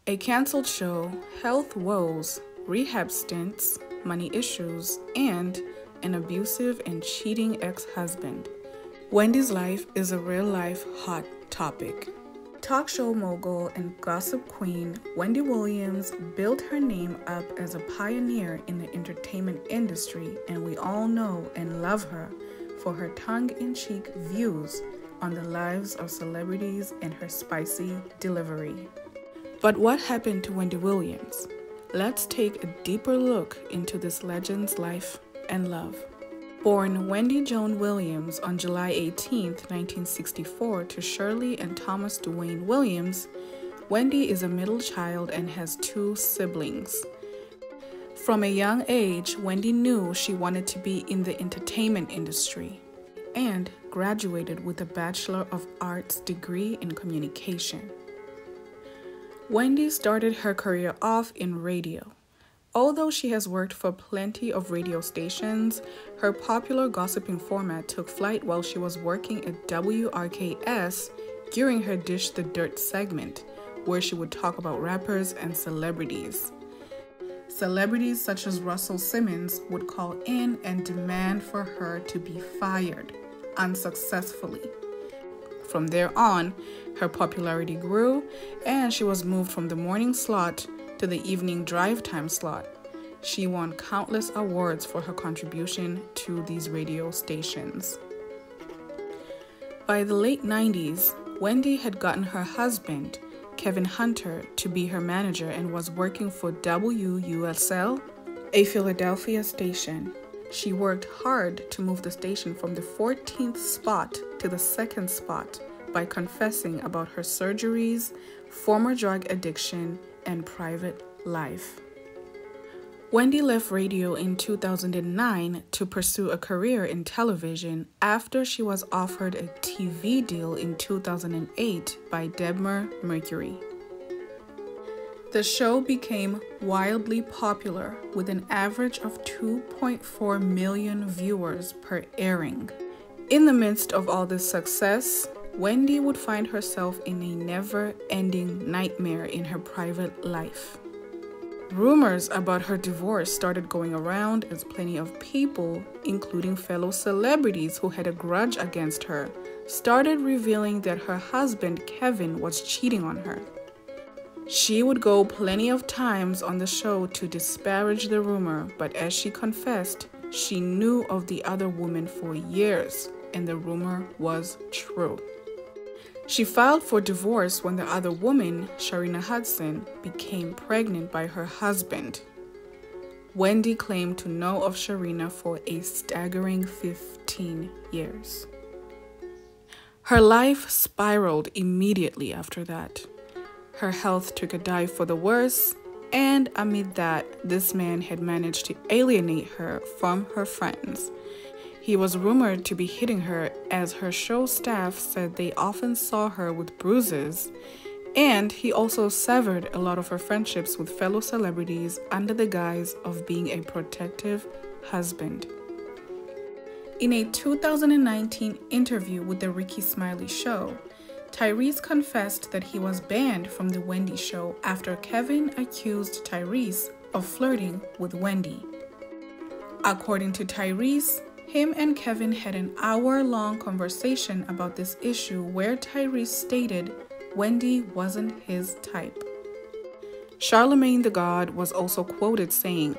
A canceled show, health woes, rehab stints, money issues, and an abusive and cheating ex-husband. Wendy's life is a real-life hot topic. Talk show mogul and gossip queen Wendy Williams built her name up as a pioneer in the entertainment industry, and we all know and love her for her tongue-in-cheek views on the lives of celebrities and her spicy delivery. But what happened to Wendy Williams? Let's take a deeper look into this legend's life and love. Born Wendy Joan Williams on July 18, 1964 to Shirley and Thomas Duane Williams, Wendy is a middle child and has 2 siblings. From a young age, Wendy knew she wanted to be in the entertainment industry and graduated with a Bachelor of Arts degree in communication. Wendy started her career off in radio. Although she has worked for plenty of radio stations, her popular gossiping format took flight while she was working at WRKS during her Dish the Dirt segment, where she would talk about rappers and celebrities. Celebrities such as Russell Simmons would call in and demand for her to be fired, unsuccessfully. From there on, her popularity grew, and she was moved from the morning slot to the evening drive time slot. She won countless awards for her contribution to these radio stations. By the late 90s, Wendy had gotten her husband, Kevin Hunter, to be her manager and was working for WUSL, a Philadelphia station. She worked hard to move the station from the 14th spot to the 2nd spot by confessing about her surgeries, former drug addiction, and private life. Wendy left radio in 2009 to pursue a career in television after she was offered a TV deal in 2008 by Debmar Mercury. The show became wildly popular with an average of 2.4 million viewers per airing. In the midst of all this success, Wendy would find herself in a never-ending nightmare in her private life. Rumors about her divorce started going around as plenty of people, including fellow celebrities who had a grudge against her, started revealing that her husband Kevin was cheating on her. She would go plenty of times on the show to disparage the rumor, but as she confessed, she knew of the other woman for years, and the rumor was true. She filed for divorce when the other woman, Sharina Hudson, became pregnant by her husband. Wendy claimed to know of Sharina for a staggering 15 years. Her life spiraled immediately after that. Her health took a dive for the worse, and amid that, this man had managed to alienate her from her friends. He was rumored to be hitting her, as her show staff said they often saw her with bruises, and he also severed a lot of her friendships with fellow celebrities under the guise of being a protective husband. In a 2019 interview with The Ricky Smiley Show, Tyrese confessed that he was banned from The Wendy Show after Kevin accused Tyrese of flirting with Wendy. According to Tyrese, him and Kevin had an hour-long conversation about this issue where Tyrese stated Wendy wasn't his type. Charlemagne the God was also quoted saying,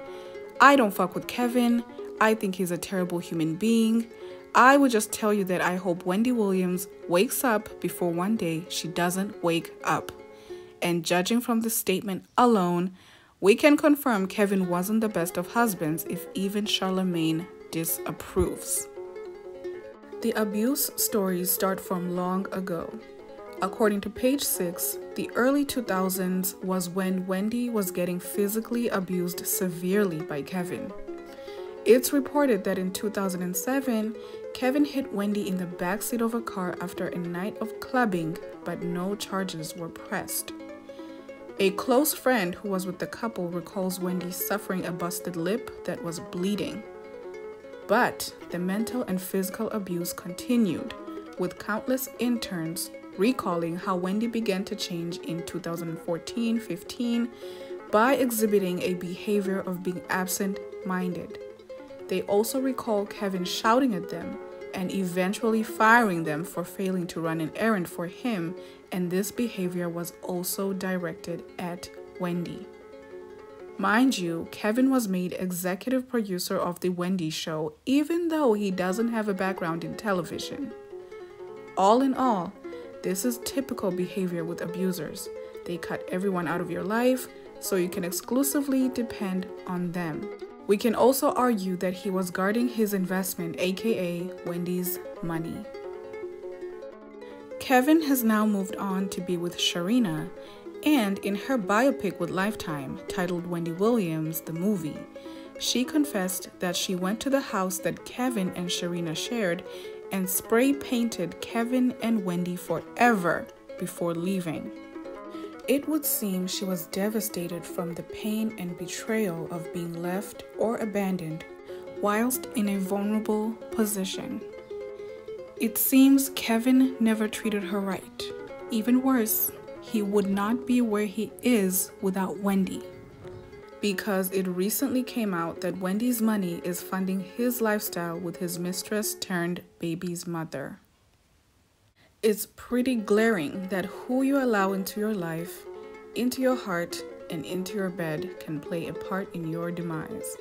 "I don't fuck with Kevin. I think he's a terrible human being. I would just tell you that I hope Wendy Williams wakes up before one day she doesn't wake up." And judging from the statement alone, we can confirm Kevin wasn't the best of husbands if even Charlemagne disapproves. The abuse stories start from long ago. According to page 6, the early 2000s was when Wendy was getting physically abused severely by Kevin. It's reported that in 2007, Kevin hit Wendy in the backseat of a car after a night of clubbing, but no charges were pressed. A close friend who was with the couple recalls Wendy suffering a busted lip that was bleeding. But the mental and physical abuse continued, with countless interns recalling how Wendy began to change in 2014-15 by exhibiting a behavior of being absent-minded. They also recall Kevin shouting at them and eventually firing them for failing to run an errand for him, and this behavior was also directed at Wendy. Mind you, Kevin was made executive producer of The Wendy Show, even though he doesn't have a background in television. All in all, this is typical behavior with abusers. They cut everyone out of your life so you can exclusively depend on them. We can also argue that he was guarding his investment, aka Wendy's money. Kevin has now moved on to be with Sharina, and in her biopic with Lifetime, titled Wendy Williams, the movie, she confessed that she went to the house that Kevin and Sharina shared and spray painted Kevin and Wendy forever before leaving. It would seem she was devastated from the pain and betrayal of being left or abandoned whilst in a vulnerable position. It seems Kevin never treated her right. Even worse, he would not be where he is without Wendy, because it recently came out that Wendy's money is funding his lifestyle with his mistress turned baby's mother. It's pretty glaring that who you allow into your life, into your heart, and into your bed can play a part in your demise.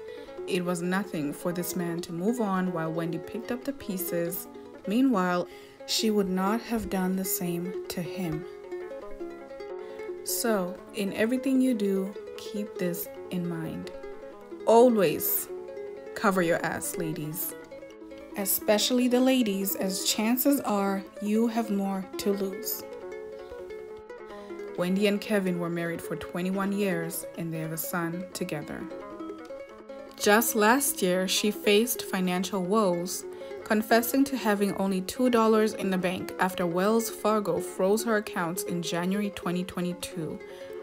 It was nothing for this man to move on while Wendy picked up the pieces. Meanwhile, she would not have done the same to him. So, in everything you do, keep this in mind. Always cover your ass, ladies. Especially the ladies, as chances are you have more to lose. Wendy and Kevin were married for 21 years and they have a son together. Just last year, she faced financial woes, confessing to having only $2 in the bank after Wells Fargo froze her accounts in January 2022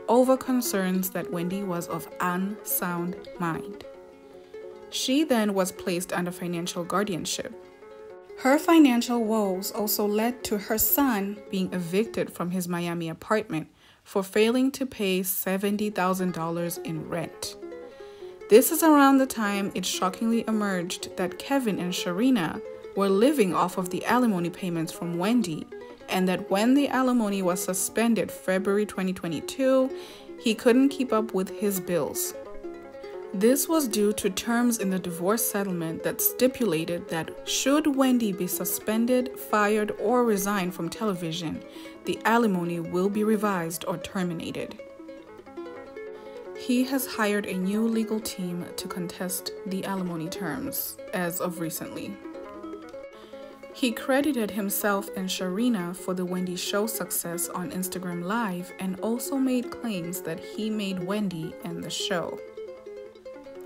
over concerns that Wendy was of unsound mind. She then was placed under financial guardianship. Her financial woes also led to her son being evicted from his Miami apartment for failing to pay $70,000 in rent. This is around the time it shockingly emerged that Kevin and Sharina were living off of the alimony payments from Wendy, and that when the alimony was suspended February 2022, he couldn't keep up with his bills. This was due to terms in the divorce settlement that stipulated that should Wendy be suspended, fired, or resign from television, the alimony will be revised or terminated. He has hired a new legal team to contest the alimony terms as of recently. He credited himself and Sharina for the Wendy Show success on Instagram Live and also made claims that he made Wendy end the show.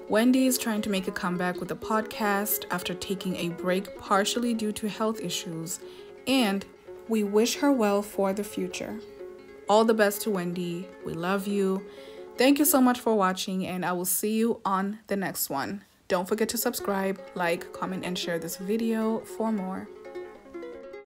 Wendy is trying to make a comeback with a podcast after taking a break partially due to health issues, and we wish her well for the future. All the best to Wendy. We love you. Thank you so much for watching, and I will see you on the next one. Don't forget to subscribe, like, comment, and share this video for more.